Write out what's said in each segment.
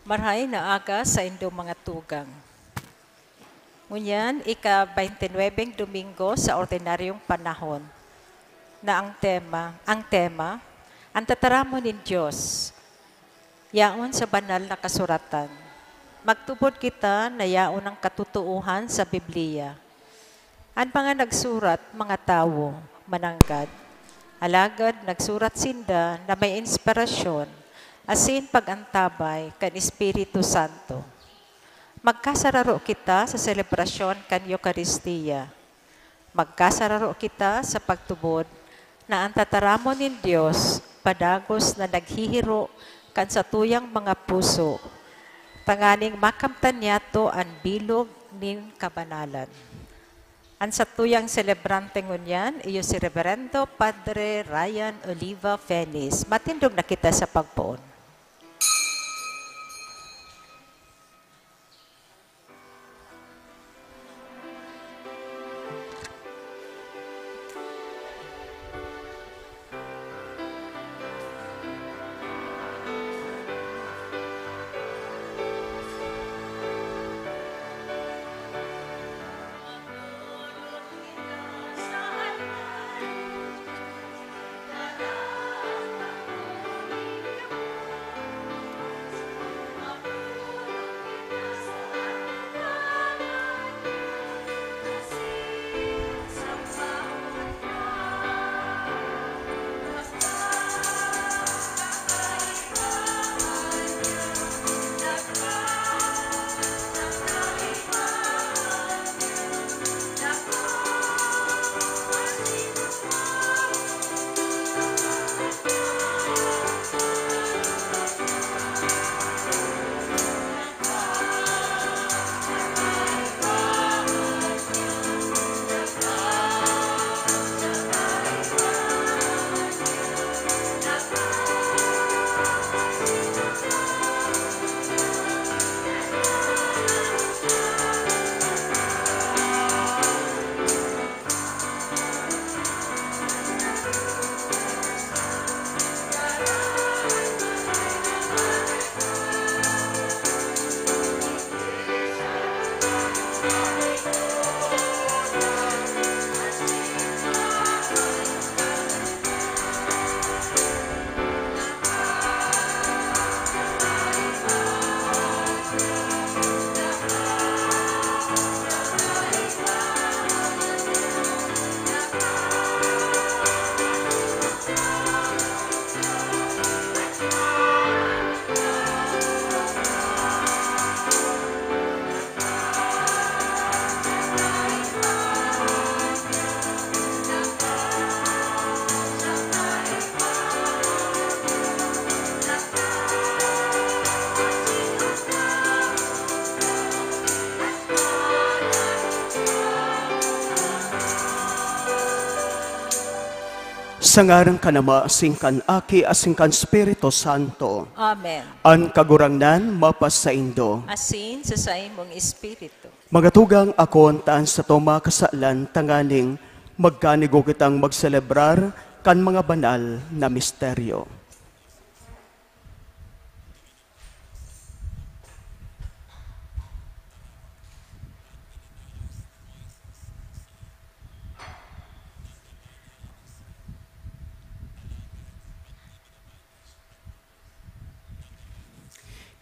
Marhay na aga sa indong mga tugang. Ngunyan, ika-29 Domingo sa ordinaryong panahon na ang tema, ang tataramon ng Diyos, yaon sa banal na kasuratan. Magtubod kita na yaon ang katutuuhan sa Biblia. Ang mga nagsurat, mga tao, mananggad, alagad nagsurat sinda na may inspirasyon, asin pag-antabay kan Espiritu Santo. Magkasararo kita sa selebrasyon kan Eucharistia. Magkasararo kita sa pagtubod na ang tataramon ng Diyos padagos na naghihiro kan sa tuyang mga puso, tanganing makamtan niyato ang bilog nin kabanalan. Ang sa tuyang celebrante ngunyan, iyo si Reverendo Padre Ryan Oliva Feliz. Matindog na kita sa pagpoon. Sa ngarang kanama, asingkan aki, asingkan Espiritu Santo. Amen. An kagurangnan, mapas sa indo. Asin sa imong espiritu. Magatugang akon taan sa toma kasalan tanganing magkanigo kitang magselebrar kan mga banal na misteryo.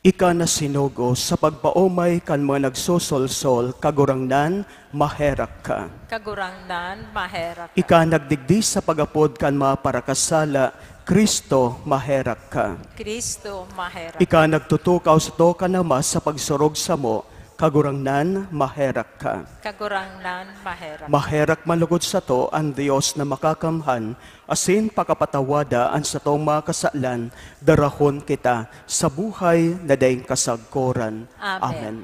Ika na sinugo sa pagpaumay kan mga nagsusolsol, kagurangnan, maherak ka. Kagurangnan, maherak ka. Ika nagdigdi sa pagapod kan mga parakasala, Kristo, maherak ka. Kristo, maherak ka. Ika nagtutukaw sa to kanama sa pagsurog sa mo, kagurangnan, maherak ka. Kagurangnan, maherak ka. Maherak malugod sa to ang Diyos na makakamhan, asin pakapatawada ang sa tong mga kasalan, darahon kita sa buhay na daing kasagkoran. Amen. Amen.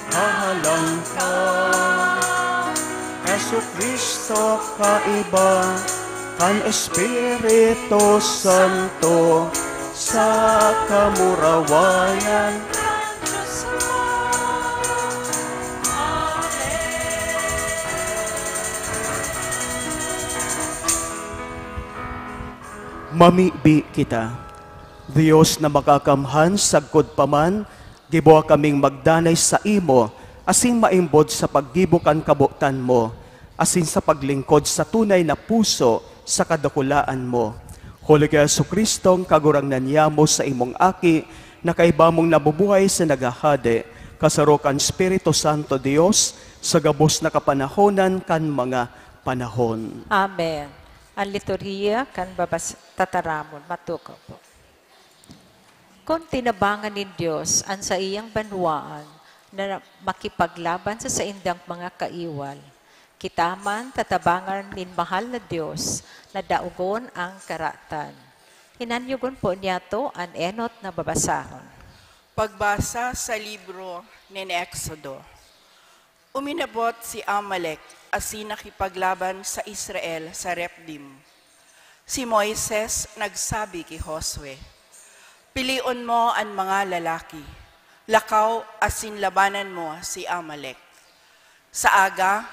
Kahalan ka, Jesucristo kaiba, kan Espiritu Santo, sa kamurawayan. Mamibi kita, Diyos na makakamhan, sagkod paman, gibuha kaming magdanay sa imo, asin maimbod sa paggibukan kabutan mo, asin sa paglingkod sa tunay na puso sa kadakulaan mo. Huli kay Jesucristong kagurangnan mo sa imong aki, na kaibamong nabubuhay sa nagahade, kasarukan Espiritu Santo Dios, sa gabos na kapanahonan kan mga panahon. Amen. Ang liturhiya kan tataramon. Matukaw po. Kung tinabangan ni Diyos ang sa iyang banwaan na makipaglaban sa saindang mga kaiwal, kitaman tatabangan nin mahal na Diyos na daugon ang karatan. Hinanyugon po niya to ang enot na babasahon. Pagbasa sa libro ni Exodo. Uminabot si Amalek asin nakipaglaban sa Israel sa Repdim. Si Moises nagsabi kay Josue, pilion mo ang mga lalaki, lakaw asin labanan mo si Amalek. Sa aga,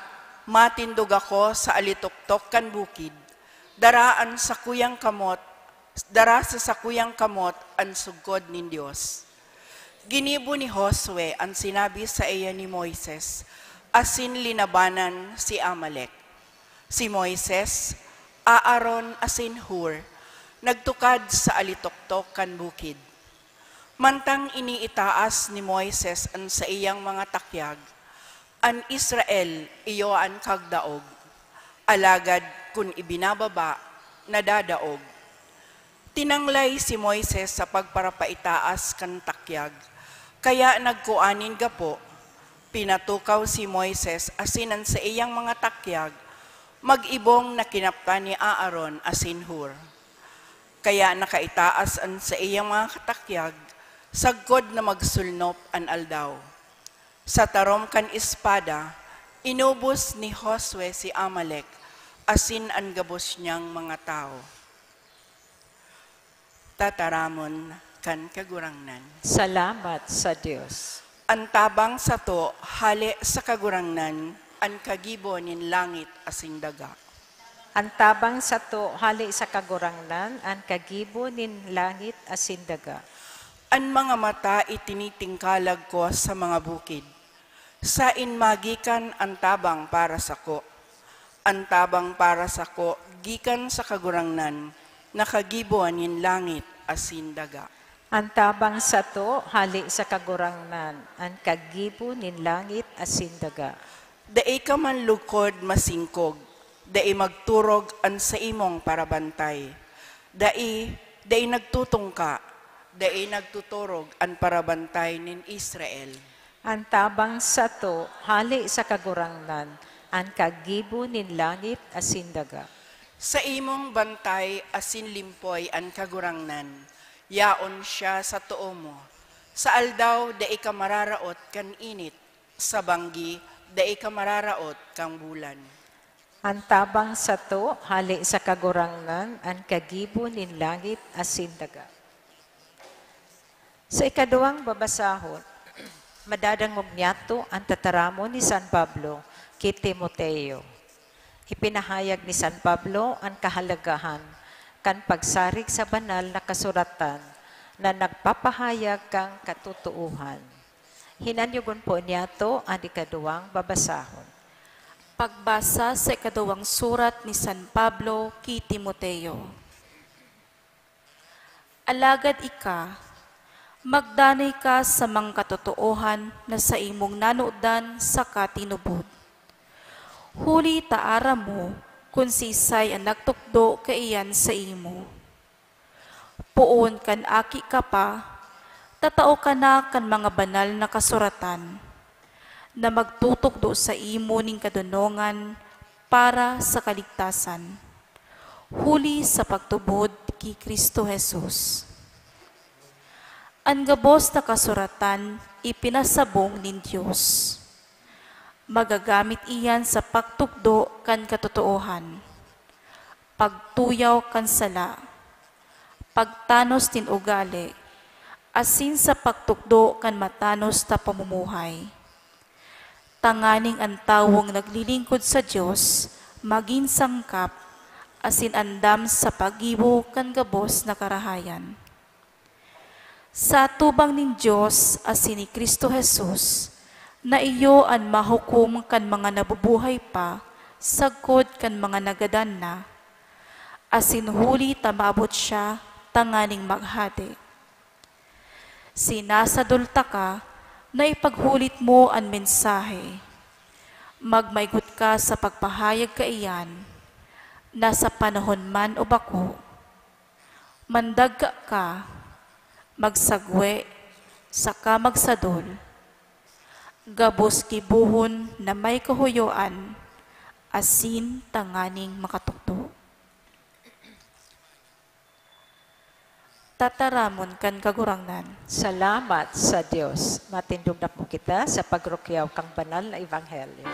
matindog ako sa alituktok kan bukid, dara sa sakuyang kamot ang sugod nin Dios. Ginibo ni Josue ang sinabi sa iya ni Moises, asin linabanan si Amalek. Si Moises, Aaron asin Hur, nagtukad sa alitoktok kan bukid. Mantang iniitaas ni Moises ang sa iyang mga takyag, an Israel iyo an kagdaog, alagad kun ibinababa, nadadaog. Tinanglay si Moises sa pagparapaitaas kan takyag, kaya nagkuanin gapo, pinatukaw si Moises asinan sa iyang mga takyag, mag-ibong na kinaptan ni Aaron asin Hur. Kaya nakaitaas an sa iyang mga katakyag, sagkod na magsulnop an aldaw. Sa tarom kan espada, inubos ni Josue si Amalek, asin an gabos niyang mga tao. Tataramon kan kagurangnan. Salamat sa Diyos. Ang tabang sa to, hali sa kagurangnan, ang kagibo nin langit asin daga. Ang tabang sa to, hali sa kagurangnan, ang kagibo nin langit asin daga. Ang mga mata itinitingkalag ko sa mga bukid. Sa inmagikan ang tabang para sa ko. Ang tabang para sa ko, gikan sa kagurangnan, nakagibo nin langit asin daga. Ang tabang sa to, hali sa kagurangnan, ang kagibo nin langit asin daga. Daay ka man lukod masingkog, daay magturog an sa imong parabantay. Daay nagtutong ka, daay nagtuturog an parabantay nin Israel. Ang tabang sa to, hali sa kagurangnan, ang kagibo nin langit asin daga. Sa imong bantay asin limpoy an kagurangnan, yaon siya sa tuo mo. Sa aldaw, daay ka mararaot kan init. Sa banggi, daay ka mararaot kang bulan. Ang tabang sa to, hali sa kagurangnan, ang kagibo nin langit asin daga. Sa ikaduwang babasahon, madadangog niyato ang tataramo ni San Pablo kay Timoteo. Ipinahayag ni San Pablo ang kahalagahan kan pagsarig sa banal na kasuratan na nagpapahayag kang katutuuhan. Hinanyugon po niyato ang ikaduwang babasahon. Pagbasa sa ikaduwang surat ni San Pablo kay Timoteo. Alagad ika, magdanay ka sa mga katotohan na sa imong nanudan sa katinubod. Huli taara mo kung sisay ang nagtukdo kaiyan sa imo. Puon kan aki ka pa, tatao ka na kan mga banal na kasuratan, na magtutukdo sa imo ning kadunongan para sa kaligtasan. Huli sa pagtubod kay Kristo Jesus. Ang gabos na kasuratan ipinasabong nin Diyos. Magagamit iyan sa pagtukdo kan katotoohan, pagtuyaw kan sala, pagtanos tin ugali, asin sa pagtukdo kan matanos ta pamumuhay. Tanganing ang tawong naglilingkod sa Diyos, maging sangkap, asin andam sa pagibo kan gabos na karahayan. Sa tubang nin Diyos, asin ni Kristo Jesus, na iyo ang mahukom kan mga nabubuhay pa, sagkod kan mga nagadan na, asin huli tamabot siya, tanganing maghati. Sinasadulta ka, na ipaghulit mo ang mensahe. Magmaygot ka sa pagpahayag kaiyan, nasa panahon man o bako. Mandagka ka, magsagwe, saka magsadol. Gabos kibuhon na may kahuyoan, asin tanganing makatukto. Tataramon kan kagurangnan. Salamat sa Diyos. Matindog na po kita sa pagrukyaw kang banal na ebanghelyo.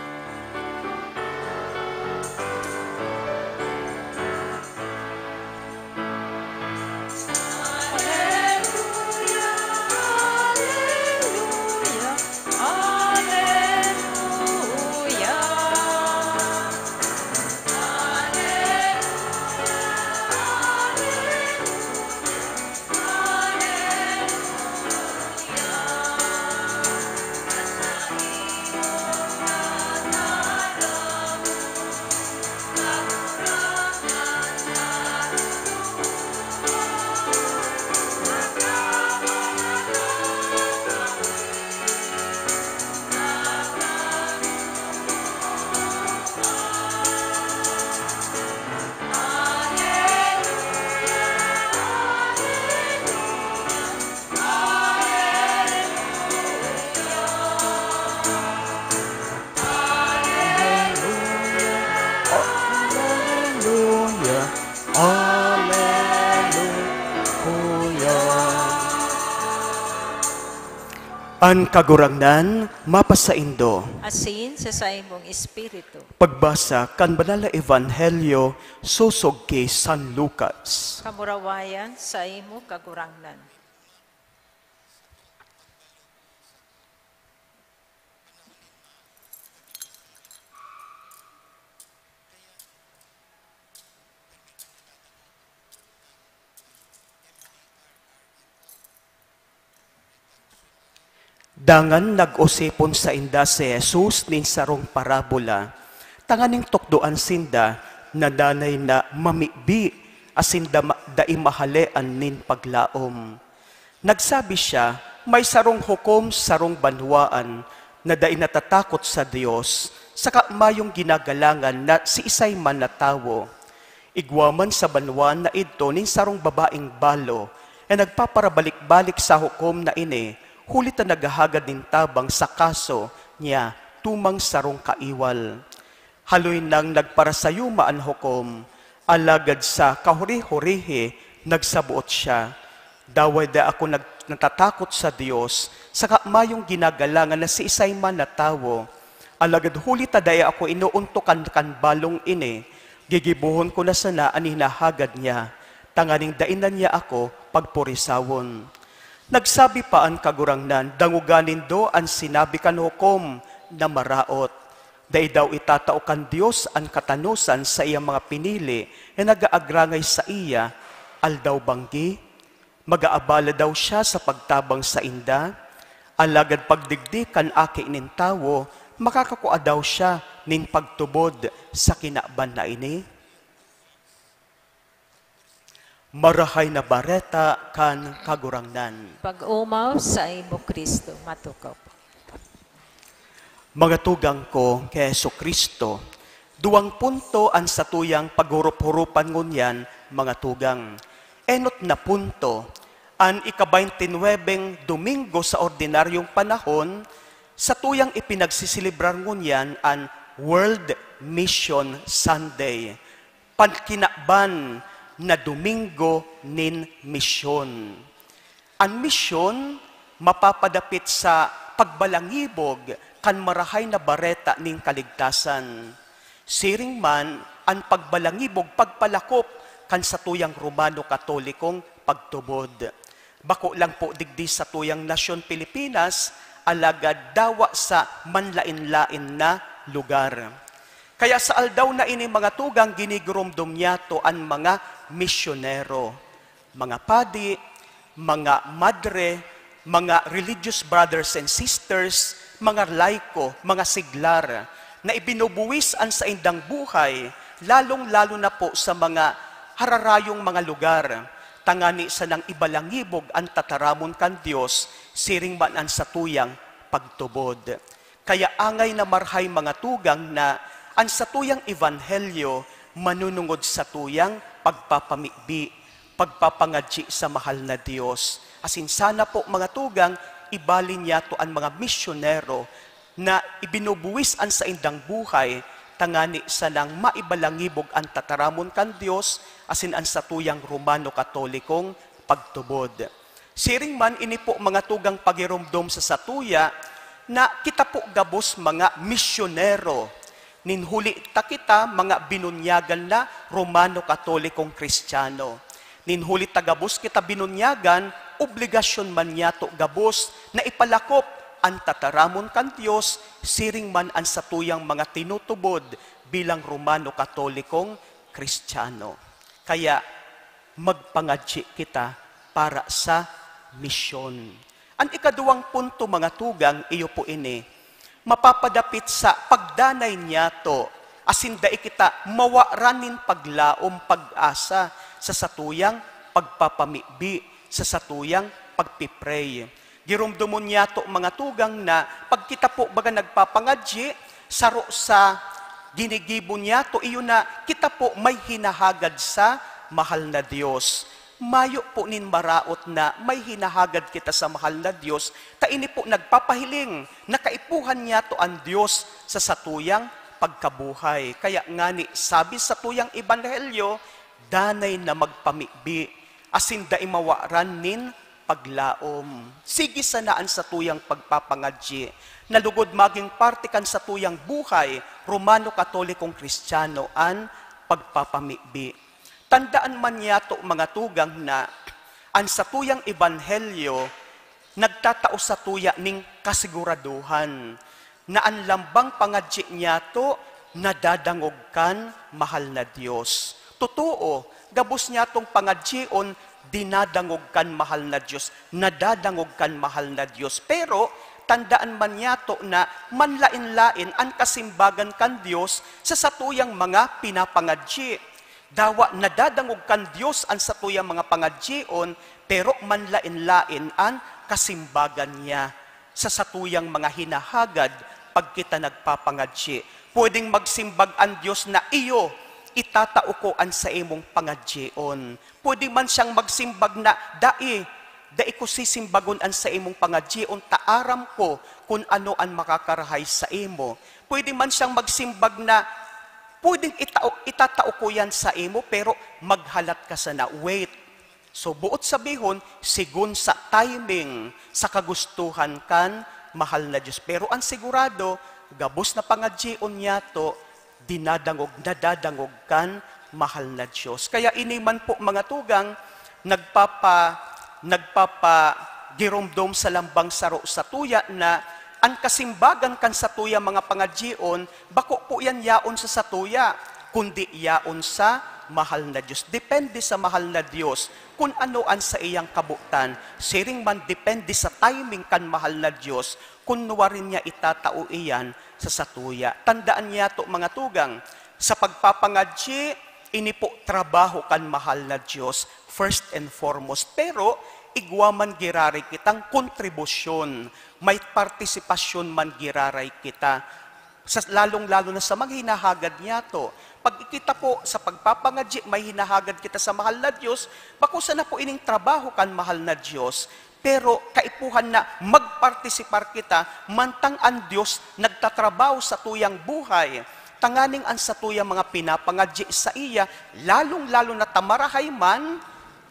An kagurangnan, mapasaindo. Asin sa imong espiritu. Pagbasa kan Banal na Ebanghelyo susog kay San Lucas. Kamurawayan sa imo kagurangnan. Dangan nag-usipon sa inda si Jesus nin sarong parabola. Tanganing tukdoan sinda na danay na mamibi asinda dai mahalean nin paglaom. Nagsabi siya, may sarong hukom sarong banwaan na dai natatakot sa Dios, saka mayong ginagalangan na si isay man na tawo. Igwaman sa banwaan na ito nin sarong babaeng balo, ay nagpaparabalik-balik sa hukom na ini, hulit na naghahagad nin tabang sa kaso niya tumang sarong kaiwal. Haloy nang nagparasayuma ang hukom, alagad sa kahuri-hurihi, nagsabuot siya. Daway da ako natatakot sa Diyos, saka mayong ginagalangan na si isay man na tawo. Alagad hulit na daya ako inuuntukan kan balong ini, gigibuhon ko na sana ang hinahagad niya, tanganing dainan niya ako pagpurisawon. Nagsabi pa ang kagurangnan, danguganin do ang sinabi kan hukom na maraot. Dahil daw itatao kan Diyos ang katanusan sa iyang mga pinili na nag-aagrangay sa iya, aldaw banggi, mag-aabala daw siya sa pagtabang sa inda, alagad pagdigdi kan aki nin tawo, makakakua daw siya nin pagtubod sa kinaban na ini. Marahay na bareta kan kagurangnan. Pag-umaw sa imo Kristo, matukaw po. Mga tugang ko kay Jesucristo, duwang punto ang satuyang paghurup-hurupan ngunyan, mga tugang. Enot na punto, ang ika-29 Domingo sa ordinaryong panahon, satuyang ipinagsisilibrar ngunyan ang World Mission Sunday, pagkinakban na Domingo nin misyon. Ang misyon, mapapadapit sa pagbalangibog kan marahay na bareta ning kaligtasan. Siring man, ang pagbalangibog pagpalakop kan satuyang Romano Katolikong pagtubod. Bako lang po digdi sa tuyang nasyon Pilipinas, alagad dawa sa manlain-lain na lugar. Kaya sa aldaw na ini mga tugang ginigurumdum niyato ang mga misyonero, mga padi, mga madre, mga religious brothers and sisters, mga laiko, mga siglar, na ibinubuwis ang sa indang buhay, lalong-lalo na po sa mga hararayong mga lugar, tangani sa nang ibalangibog ang tataramon kan Diyos, siring man ang satuyang pagtubod. Kaya angay na marhay mga tugang na ang satuyang ebanghelyo manunungod sa tuyang pagpapamibi, pagpapangadji sa mahal na Diyos. Asin sana po mga tugang, ibalin niya to ang mga misyonero na ibinubuwis ang sa indang buhay, tangani sa nang maibalangibog ang tataramon kan Diyos, asin ang satuyang Romano Katolikong pagtubod. Siring man, ini po mga tugang pagirumdom sa satuya, na kita po gabos mga misyonero, ninhuli ta kita mga binunyagan na Romano Katolikong Kristiyano. Ninhuli ta gabos kita binunyagan, obligasyon man niya to gabos na ipalakop ang tataramon kan Diyos, siring man ang satuyang mga tinutubod bilang Romano Katolikong Kristiyano. Kaya magpangadji kita para sa misyon. Ang ikaduwang punto mga tugang, iyo po ini, mapapadapit sa pagdanay niya to, asin dai kita mawaranin paglaom pag-asa sa satuyang pagpapamibi, sa satuyang pagpipray. Girumdumon niya to mga tugang na pag kita po baga nagpapangadji, saro sa ginigibo niya to, iyo na kita po may hinahagad sa mahal na Diyos. Mayo po nin maraot na may hinahagad kita sa mahal na Diyos, ta ini po nagpapahiling, nakaipuhan niya to ang Diyos sa satuyang pagkabuhay. Kaya ngani, sabi sa tuyang ebanghelyo, danay na magpamibi, asin da imawaran nin paglaom. Sige sanaan sa tuyang pagpapangadji, nalugod maging parte kan sa tuyang buhay, Romano Katolikong Kristiyano an pagpapamibi. Tandaan man yato mga tugang na ang sa tuyang ebanghelyo nagtatao sa tuya ning kasiguraduhan na ang lambang pangadji niyato nadadangog kan mahal na Diyos. Totoo, gabos niya tong pangadjion, dinadangog kan mahal na Diyos, nadadangog kan mahal na Diyos. Pero, tandaan man niya to na manlain-lain ang kasimbagan kan Diyos sa satuyang mga pinapangadji. Dawa, nadadangog kan Diyos ang satuyang mga pangadjion, pero manlain-lain ang kasimbagan niya sa satuyang mga hinahagad pag kita nagpapangadji. Pwedeng magsimbag ang Diyos na iyo, itataukoan sa imong pangadjion. Pwede man siyang magsimbag na, dai ko sisimbagon an sa imong pangadjion, taaram ko kung ano ang makakarahay sa imo. Pwede man siyang magsimbag na, pwedeng itatauko yan sa imo, pero maghalat ka sana. Wait. So, buot sabihon, sigun sa timing, sa kagustuhan kan, mahal na Diyos. Pero ang sigurado, gabos na pangadjion niya to, nadadangog kan mahal na Diyos. Kaya iniman po mga tugang, giromdom sa lambang saro sa tuya na ang kasimbagan kan sa tuya mga pangadjion, bako po yan yaon sa satuya, kundi yaon sa mahal na Diyos. Depende sa mahal na Diyos kung ano ang sa iyang kabutan. Siring man depende sa timing kan mahal na Diyos kung nuwarin niya itatao iyan sa satuya. Tandaan niya to mga tugang, sa pagpapangadji, ini po trabaho kan mahal na Diyos, first and foremost. Pero, igwaman giraray kitang kontribusyon, may partisipasyon man giraray kita. Lalong-lalo na sa mga hinahagad niya to. Pag ikita po sa pagpapangadji, may hinahagad kita sa mahal na Diyos, bakusa na po ining trabaho kan mahal na Diyos. Pero kaipuhan na magpartisipar kita, mantang ang Diyos nagtatrabaho sa tuyang buhay. Tanganing ang sa tuyang mga pinapangadji sa iya, lalong-lalo na tamarahay man,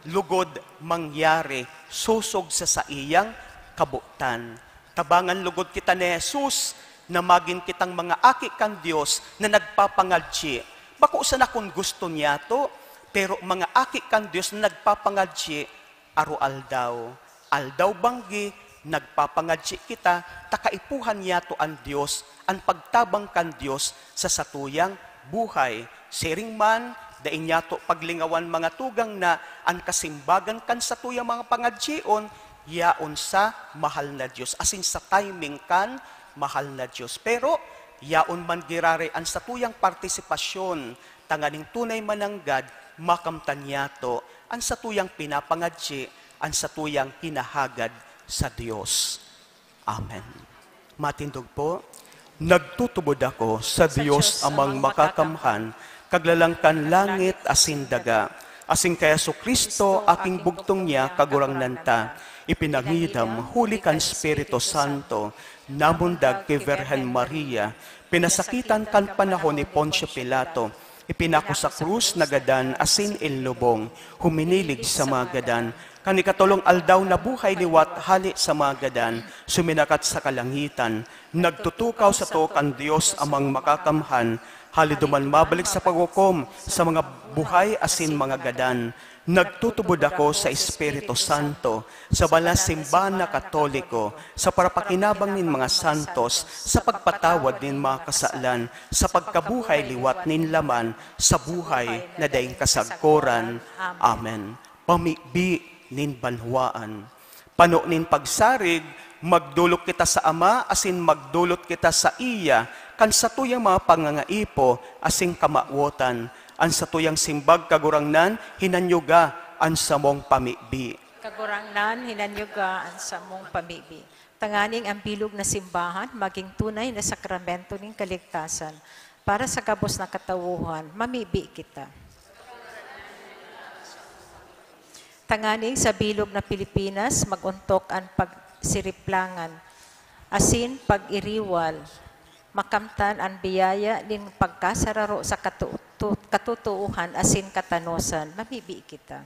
lugod mangyari, susog sa iyang kabutan. Tabangan lugod kita ni Jesus, na maging kitang mga aki kang Diyos na nagpapangadji. Bako sana kung gusto niya to, pero mga aki kang Diyos na nagpapangadji, aro-aldaw. Aldaw banggi, nagpapangadji kita, takaipuhan niya to ang Diyos, ang pagtabang kan Diyos sa satuyang buhay. Siring man, daing niya to paglingawan mga tugang na ang kasimbagan kan satuyang mga pangadjion, yaon sa mahal na Diyos. Asin sa timing kan mahal na Diyos. Pero, yaon man girare ang satuyang partisipasyon, tanganing tunay mananggad, makamtan niya to, ang satuyang pinapangadji, ang satuyang hinahagad sa Diyos. Amen. Matindog po, nagtutubod ako sa Diyos amang makakamhan, kaglalangkan langit asin daga, asin kaya so Kristo aking bugtong niya kagurang nanta, ipinangidam huli kan Espiritu Santo, namundag kay Virgen Maria, pinasakitan kan panahon ni Poncio Pilato, ipinako sa krus na gadan asin ilubong, huminilig sa mga gadan, kanikatulong aldaw na buhay liwat hali sa mga gadan, suminakat sa kalangitan, nagtutukaw sa tukan Diyos amang makakamhan, hali duman mabalik sa paghukom sa mga buhay asin mga gadan, nagtutubod ako sa Espiritu Santo, sa banal simbahan na Katoliko, sa parapakinabang nin mga santos, sa pagpatawad nin mga kasalan, sa pagkabuhay liwat nin laman, sa buhay na daing kasagkoran. Amen. Pamibi nin banhuaan. Pano nin pagsarig, magdulot kita sa Ama, asin magdulot kita sa iya, kan sa tuyang mga pangangaipo, asing kamawotan, an sa tuyang simbag kagurangnan, hinanyuga an samong pamibi. Kagurangnan, hinanyuga ang samong pamibi. Tanganing ang bilog na simbahan, maging tunay na sakramento ng kaligtasan. Para sa gabos na katawuhan, mamibi kita. Tanganing sa bilog na Pilipinas, maguntok ang pagsiriplangan, asin pag-iriwal, makamtan ang biyaya din pagkasararo sa katutuuhan asin katanosan, mamibi kita.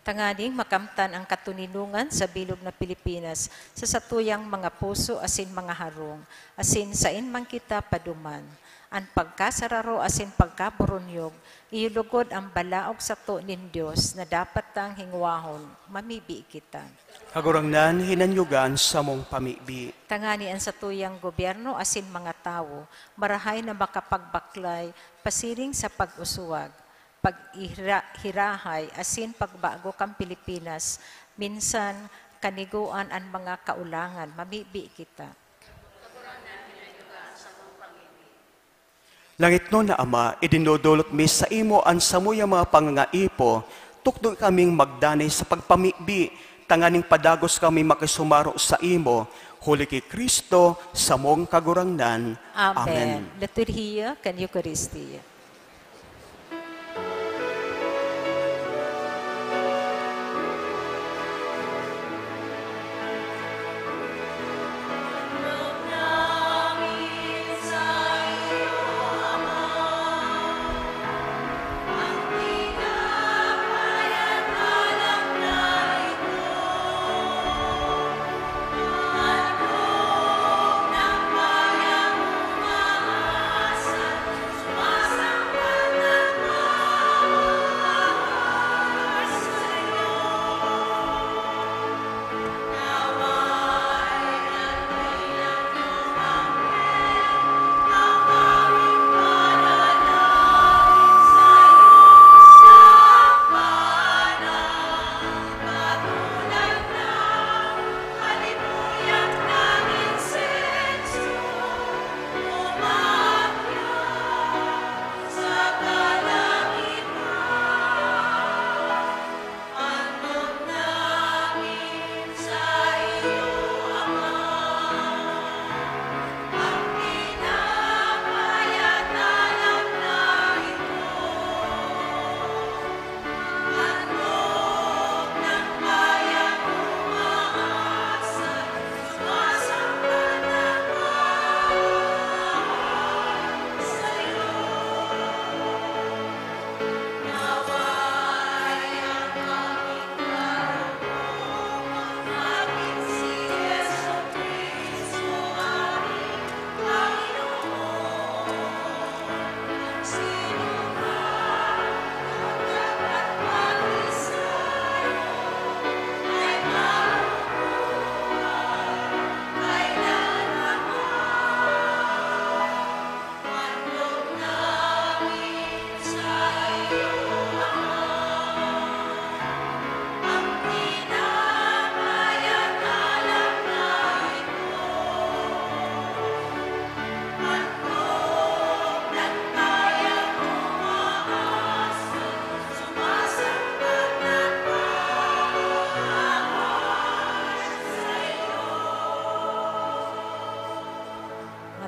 Tanganing makamtan ang katuninungan sa bilog na Pilipinas sa satuyang mga puso asin mga harong, asin sain man kita paduman. Ang pagkasararo asin pagkaburunyog, iulugod ang balaog sa to nin Diyos na dapat tang hingwahon, mamibi kita. Kagurangnan hinanyugan sa mong pamibi. Tangani ang satuyang gobyerno asin mga tao, marahay na makapagbaklay, pasiring sa pag-usuwag, paghirahay asin pagbago kang Pilipinas, minsan kaniguan ang mga kaulangan, mamibi kita. Langit no na Ama, idinudulot mi sa imo ang samuya mga pangangaipo, tukdo kaming magdanay sa pagpamibi, tanganing padagos kami makisumaro sa imo, huli kay Kristo sa mong kagurangnan. Amen. Liturhiya kan Eucharistia.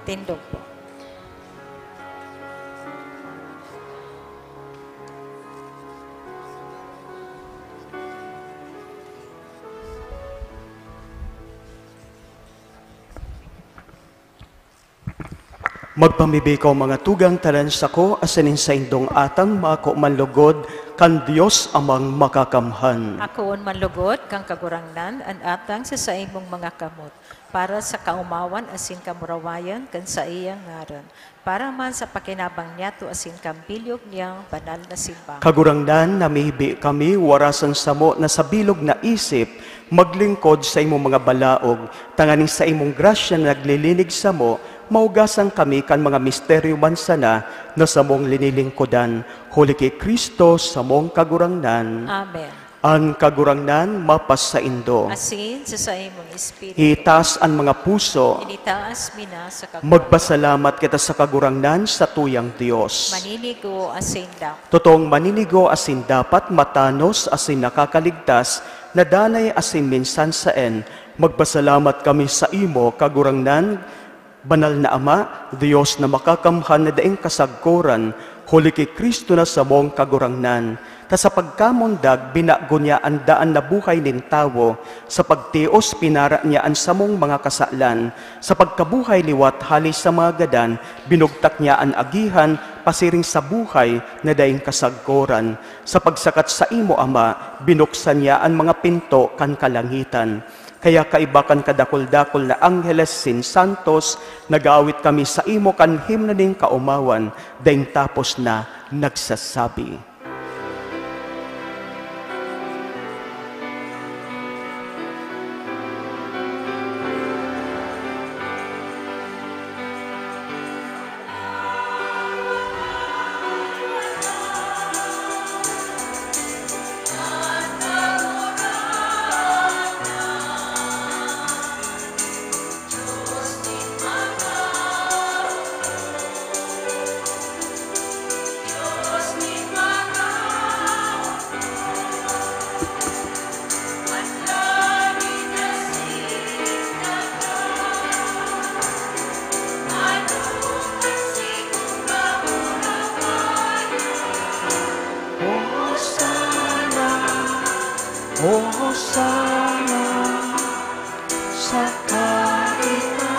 Matindog po. Magpamibi ko mga tugang tanan sa ko, asanin sa indong atang mako manlugod, kan Diyos amang makakamhan. Akoon manlugod kang kagurangnan, an atang sa imong mga kamot, para sa kaumawan asin kamurawayan kan sa iyang ngaran, para man sa pakinabang niya to asin kambilyog niyang banal na simbang. Kagurangnan, namibi kami, warasan sa mo na sa bilog na isip, maglingkod sa imong mga balaog, tanganing sa imong grasya na naglilinig sa mo, maugasan kami kan mga misteryo mansana na sa mong linilingkodan, huli kay Kristo sa mong kagurangnan. Amen. Ang kagurangnan mapas sa indo. Asin sa imong espiritu. Itaas ang mga puso. Initaas mina sa kagurangnan. Magpasalamat kita sa kagurangnan sa tuyang Diyos. Maninigo asin dak. Totoong maninigo asin dapat matanos asin nakakaligtas, nadanay asin minsan saen. Magpasalamat kami sa imo, kagurangnan, banal na Ama, Diyos na makakamhan na daing kasagkuran, huli kay Kristo na sa mong kagurangnan. ta sa pagkamundag binago niya ang daan na buhay nin tawo, sa pagtios pinara niya ang samong mga kasalan, sa pagkabuhay liwat halis sa mga gadan, binugtak niya ang agihan, pasiring sa buhay na daing kasagkoran. Sa pagsakat sa imo Ama, binuksan niya ang mga pinto kan kalangitan. Kaya kaibakan kadakol-dakol na Angeles sin Santos, nag-aawit kami sa imo kan himno ning kaumawan, daing tapos na nagsasabi. Hosana sa kaitaasan.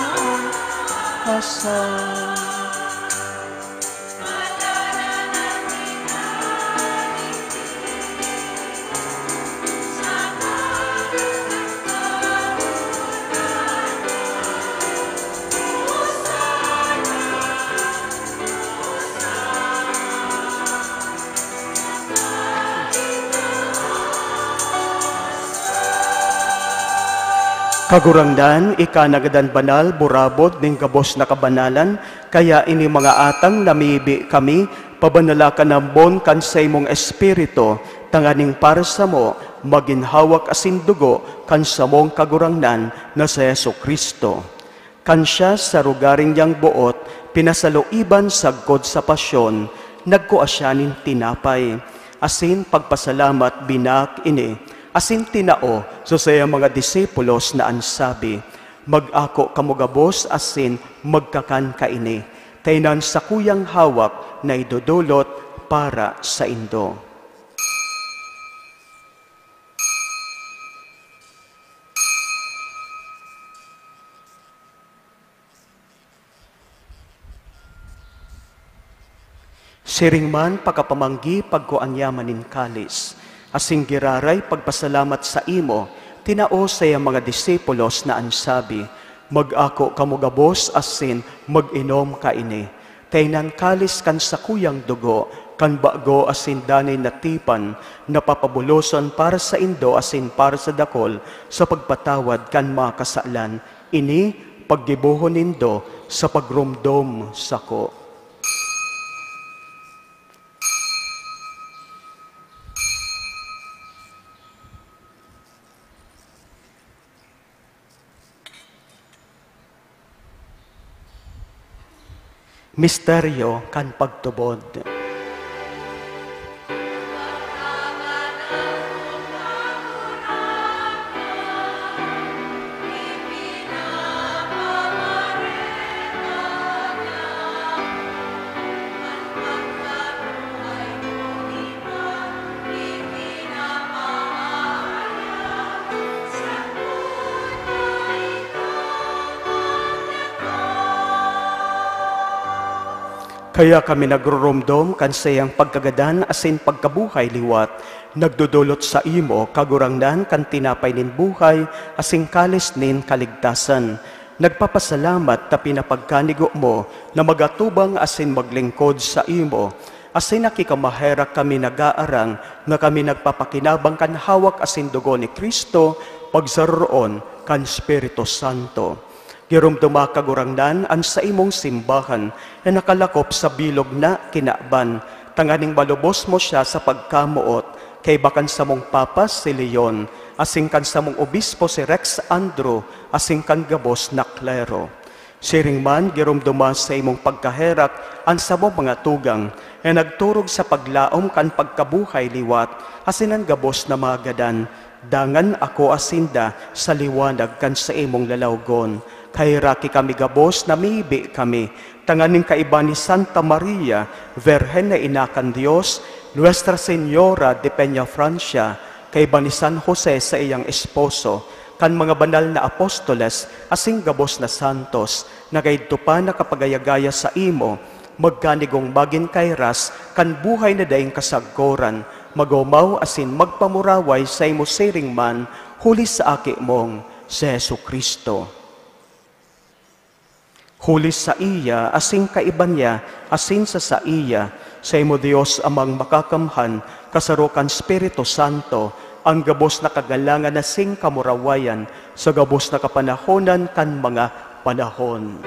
Kagurangdan, ikanagadan banal, burabod, ning gabos na kabanalan, kaya ini mga atang namibi kami, pabanala ka nambon kan sa imong espiritu, tanganing para sa mo, maginhawak asin dugo, kan sa mong kagurangnan na sa Yesu Kristo. Kan siya sa rugaring yang buot, pinasaluiban sagkod sa pasyon, nagkuasyanin tinapay, asin pagpasalamat binak ini, asin tinao so saya mga disipulos na ansabi, mag-ako kamugabos asin magkakan kaini, taynan sa kuyang hawak na idudulot para sa indo. Siringman pagkapamanggi pagkuanyamanin kalis, asing giraray pagpasalamat sa imo, tinao saya mga disipulos na ansabi, mag-ako kamugabos asin mag-inom kaini. Taynan kalis kan sa kuyang dugo, kan bago asin danay natipan, napapabuloson para sa indo asin para sa dakol, sa pagpatawad kan mga kasalan, ini paggibuhon nindo sa pagrumdom sako. Misteryo kan pagtubod. Kaya kami nagrurumdom kan sayang pagkagadan asin pagkabuhay liwat, nagdudulot sa imo kagurangnan kan tinapay nin buhay asin kalis nin kaligtasan. Nagpapasalamat ta pinapagkanigo mo na magatubang asin maglingkod sa imo. Asin nakikamaherak kami nag-aarang na kami nagpapakinabang kan hawak asin dugo ni Kristo pagsaroon kan Espiritu Santo. Girumduma kagurangnan an sa imong simbahan na nakalakop sa bilog na kinaban. Tanganing malubos mo siya sa pagkamuot, kay bakan sa mong Papa si Leon, asing kan sa mong Obispo si Rex Andrew, asing kan gabos na klero. Siring man, girumduma sa imong pagkaherak an sa mong mga tugang, na nagturog sa paglaom kan pagkabuhay liwat, asin ang gabos na mga gadan. Dangan ako asinda sa liwanag kan sa imong lalawgon. Kairaki kami gabos na mibi kami, tanganing kaiba ni Santa Maria, Verhen na inakan Diyos, Nuestra Señora de Peña Francia, kay ba ni San Jose sa iyang esposo, kan mga banal na apostoles, asing gabos na santos, na kayto pa nakapagayagaya sa imo, magkanigong bagin kay ras, kan buhay na daing kasagkoran, magumaw asin magpamuraway sa imo siring man, huli sa aki mong si Jesu Kristo. Huli sa iya, asing kaiban niya, asin sa iya, sa imo Diyos amang makakamhan, kasarukan Espiritu Santo, ang gabos na kagalangan na sing kamurawayan, sa gabos na kapanahonan kan mga panahon.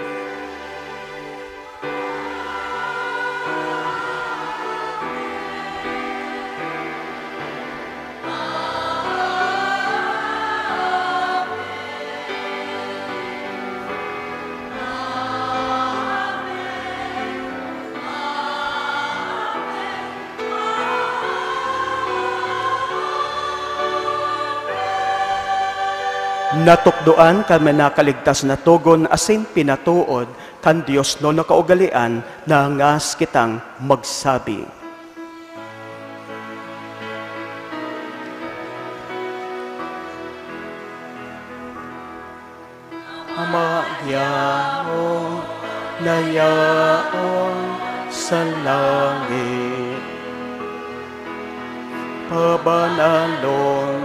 Natukdoan kami nakaligtas na tugon asin pinatuod kan Dios no nakaugalian na ngas kitang magsabi. Ama yaon na yaon sa langit, pabanalon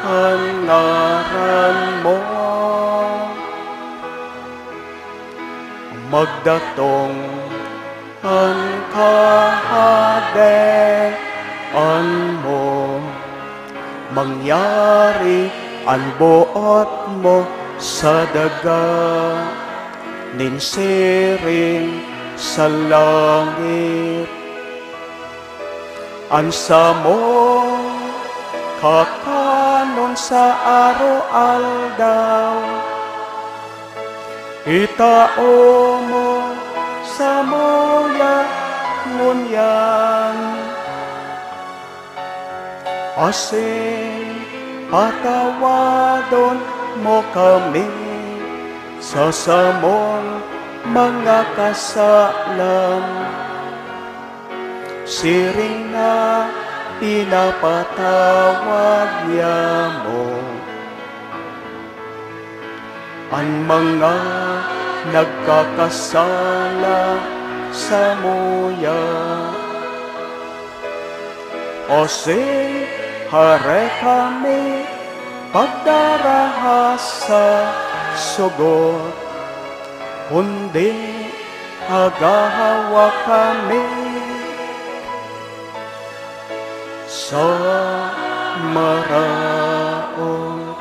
ang ngaran mo, magdatong ang kaharian mo, mangyari ang buot mo sa daga, ninsiring sa langit. Ansa mo kakanon sa araw-aldaw, itao mo sa mula ngunyan, asin patawadon mo kami sa samong mga kasalan, siring na pinapatawad niya mo ang mga nagkakasala sa muya. O say, hare kami pagdarahas sa sugot, kundi agahawa kami sa maraot.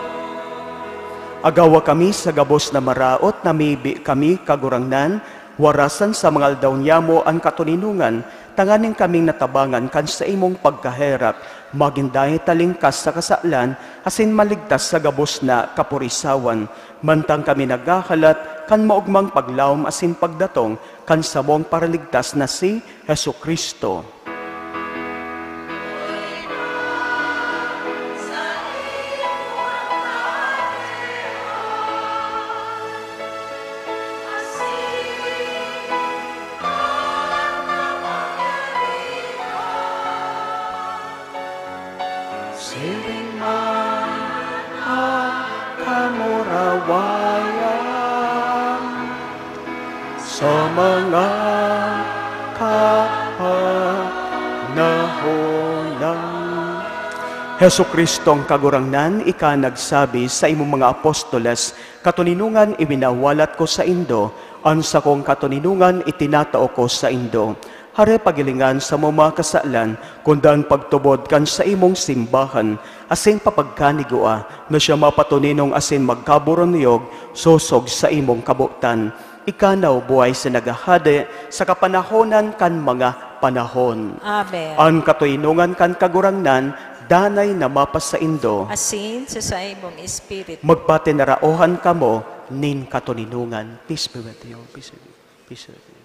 Agawa kami sa gabos na maraot, namibi kami kagurangnan, warasan sa mga aldaw niyamo ang katuninungan, tanganing kaming natabangan kan sa imong pagkaherap, magindahi talingkas sa kasalan, asin maligtas sa gabos na kapurisawan, mantang kami nagkakalat, kan maugmang paglawom asin pagdatong, kan samong paraligtas na si Jesu Kristo. Siring man ang kamurawayan sa mga kapanahonan. Hesu Kristong kagurangnan, ika nagsabi sa imong mga apostoles, katuninungan iminawalat ko sa indo, ang sa kong katuninungan itinatao ko sa indo. Hare pagilingan sa mga kasalan, kundaan pagtubod kan sa imong simbahan, asin papagkanigua, na siya mapatuninong asin magkaburoniyog, sosog sa imong kabutan. Ikanaw buhay sa nagahade, sa kapanahonan kan mga panahon. Amen. Ang katuinungan kan kagurangnan, danay na mapas sa indo, Asin sa imong espiritu. magpatinaraohan kamo, nin katuninungan. Peace be with you. Peace be with you. Peace be with you.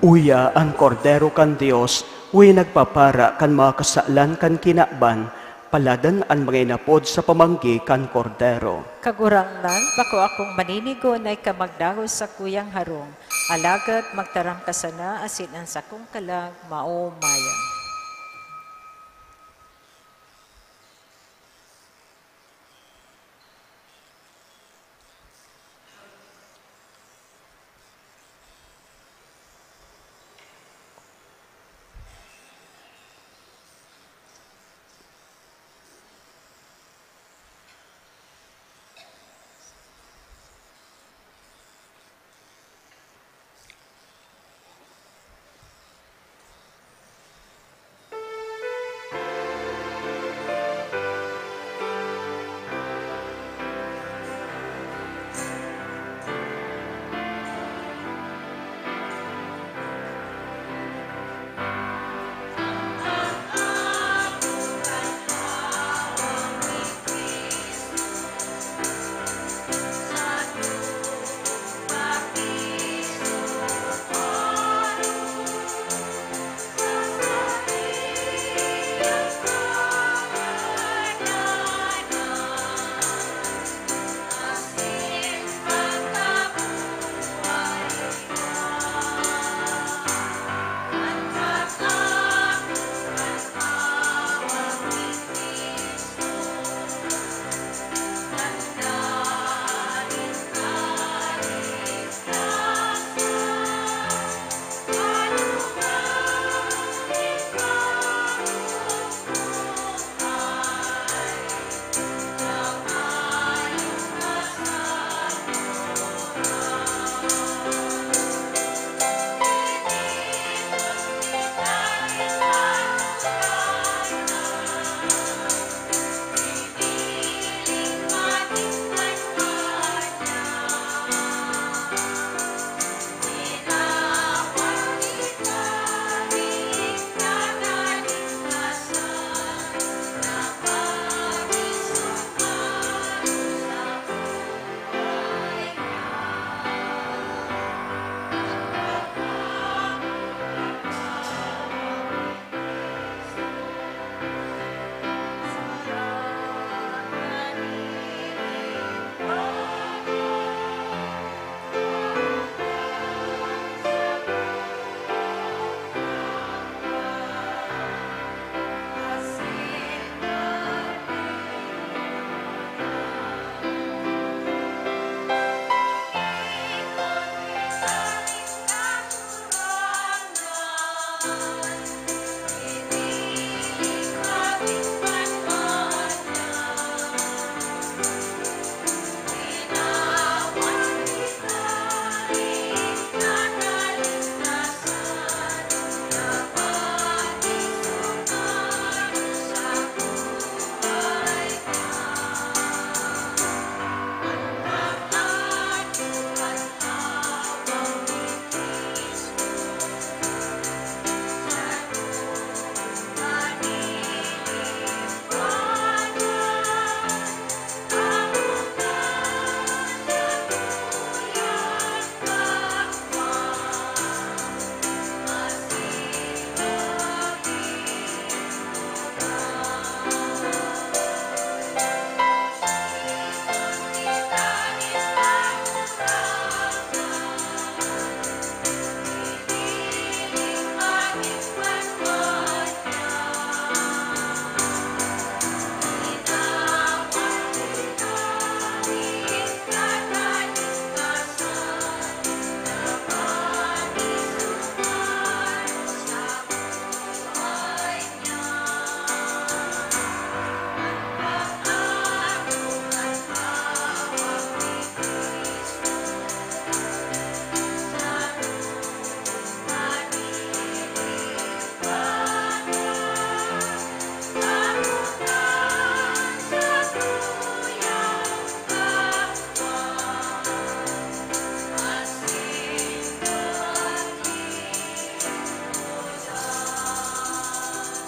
Uya ang kordero kan Dios, uy nagpapara kan mga kasalan kan kinakban, paladan ang mga inapod sa pamanggi kan kordero. Kagurangnan, bako akong maninigo na ikamagdahos sa kuyang harong. Alagad magtarang kasana asin ang sakong kalag maumayan.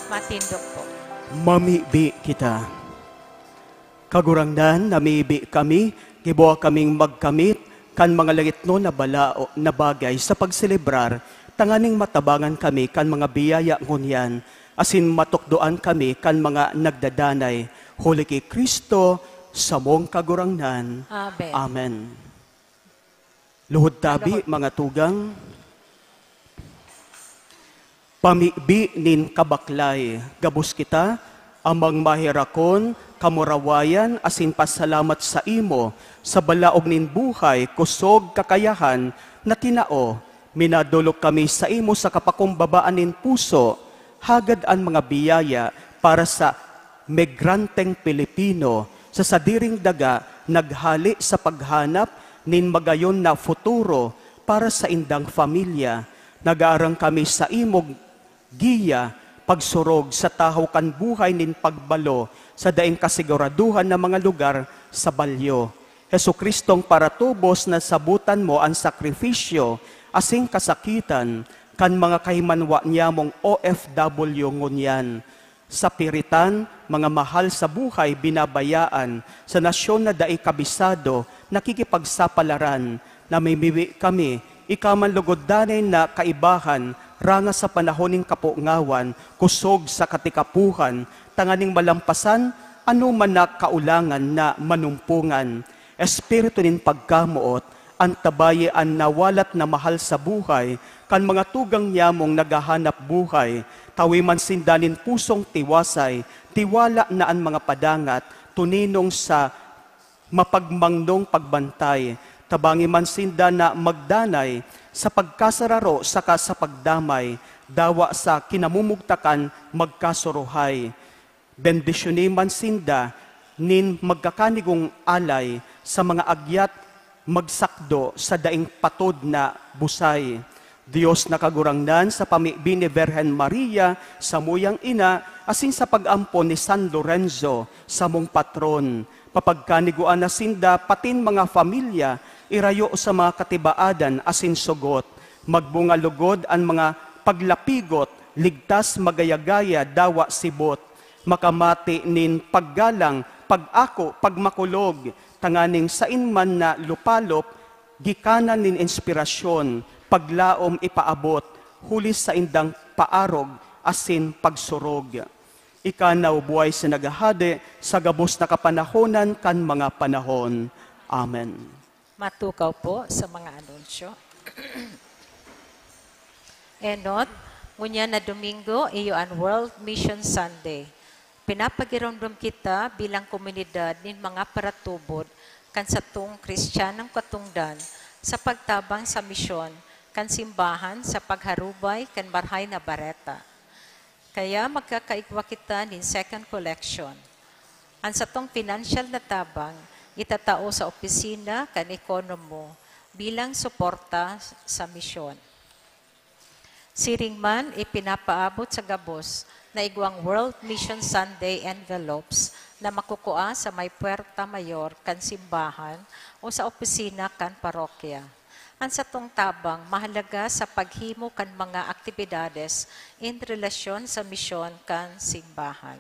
Matindog po. Mamibi kita. Kagurangnan, namibi kami, gibuha kaming magkamit, kan mga langit no na balao na bagay sa pagselebrar, tanganing matabangan kami kan mga biyaya ngunyan, asin matukdoan kami kan mga nagdadanay, huli kay Kristo, sa mong kagurangnan. Amen. Amen. Luhod tabi, mga tugang, pamibi nin kabaklay, gabos kita, amang mahirakon, kamurawayan, asin pasalamat sa imo, sa balaog nin buhay, kusog kakayahan, na tinao, minadulog kami sa imo sa kapakumbabaan nin puso, hagad ang mga biyaya para sa migranteng Pilipino, sa sadiring daga, naghali sa paghanap nin magayon na futuro para sa indang familia. Nag-aarang kami sa imog giya, pagsurog sa tahaw kan buhay nin pagbalo sa daing kasiguraduhan na mga lugar sa balyo. Jesukristong paratubos na sabutan mo ang sakripisyo, asing kasakitan, kan mga kahimanwa niya mong OFW ngunyan. Sa piritan, mga mahal sa buhay binabayaan, sa nasyon na daig kabisado, nakikipagsapalaran, na may miwi kami, ikaman lugodanay na kaibahan, ranga sa panahoning kapungawan, kusog sa katikapuhan, tanganing malampasan, ano man na kaulangan na manumpungan. Espiritu nin pagkamuot, ang tabayaan na walat na mahal sa buhay, kan mga tugang yamong naghahanap buhay, tawiman sindanin pusong tiwasay, tiwala na ang mga padangat, tuninong sa mapagmangnong pagbantay, tabangi man sinda na magdanay, sa pagkasararo saka sa pagdamay, dawa sa kinamumugtakan magkasuruhay. Bendisyoni man sinda, nin magkakanigong alay, sa mga agyat magsakdo sa daing patod na busay. Diyos na kagurangnan sa pamibi ni Virgen Maria, sa muyang ina, asin sa pag-ampon ni San Lorenzo, sa mong patron. Papagkaniguan na sinda, patin mga familia, irayo sa mga katibaadan, asin sugot. Magbunga lugod ang mga paglapigot, ligtas magayagaya, dawa sibot. Makamati nin paggalang, pag-ako, pagmakulog, tanganing sain man na lupalop, gikanan nin inspirasyon, paglaom ipaabot, huli sa indang paarog, asin pagsurog. Ikanaw buhay sa nagahade, sa gabos na kapanahonan kan mga panahon. Amen. Matukaw po sa mga anunsyo. Enot, ngunya na Domingo, iyo ang World Mission Sunday. Pinapagirondom kita bilang komunidad nin mga paratubod kan sa tung Kristiyanang katungdan sa pagtabang sa misyon kan simbahan sa pagharubay kan marhay na bareta. Kaya magkakaigwa kita nin second collection. Ang sa tong financial na tabang, itatao sa opisina kan ekonomo bilang suporta sa misyon. Siringman ipinapaabot sa gabos na igwang World Mission Sunday envelopes na makukuha sa may Puerta Mayor kan simbahan o sa opisina kan parokya. Ang sa tong tabang mahalaga sa paghimo kan mga aktibidades in relasyon sa misyon kan simbahan.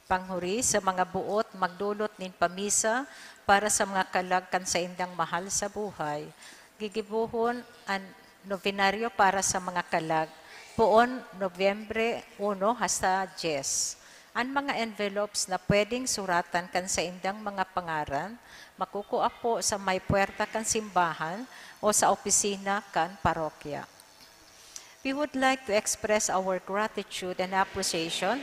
Panghuri sa mga buot magdulot nin pamisa para sa mga kalag kan sa indang mahal sa buhay. Gigibuhon ang novenaryo para sa mga kalag poon Nobyembre 1 hasta 10. Ang mga envelopes na pwedeng suratan kan sa indang mga pangaran, makukuha po sa may puerta kan simbahan o sa opisina kan parokya. We would like to express our gratitude and appreciation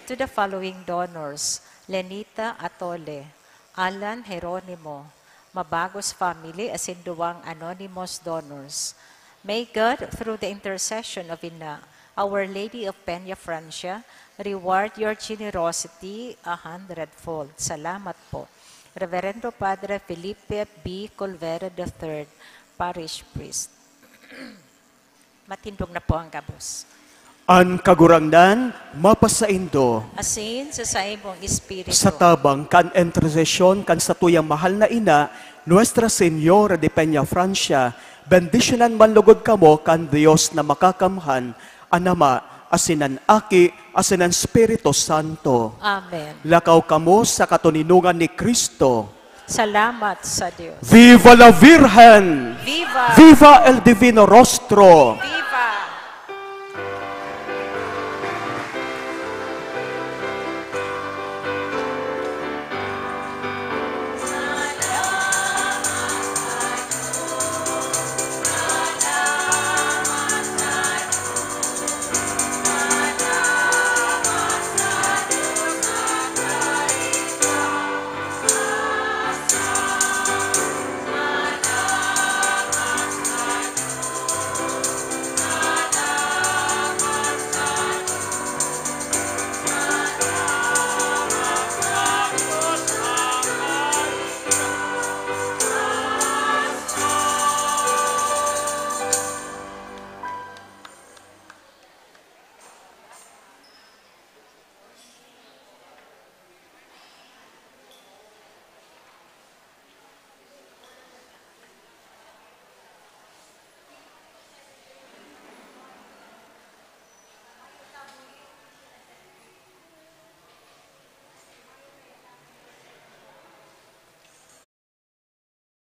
to the following donors: Lenita Atole, Alan Jeronimo, Mabagos family as in duwang anonymous donors. May God, through the intercession of Ina, Our Lady of Peña Francia, reward your generosity 100-fold. Salamat po. Reverendo Padre Felipe B. Colvera III, Parish Priest. Matindog na po ang gabos. An kagurangnan, mapasaindo, Asin sa imong espiritu. sa tabang kan intercession kan sa tuyang mahal na ina, Nuestra Señora de Peña Francia, bendisyonan manlugod kamo kan Dios na makakamhan, anama, asinan aki, asinan Espiritu Santo. Amen. Lakaw kamo sa katuninungan ni Kristo. Salamat sa Diyos. Viva la Virgen! Viva! Viva el Divino Rostro! Viva!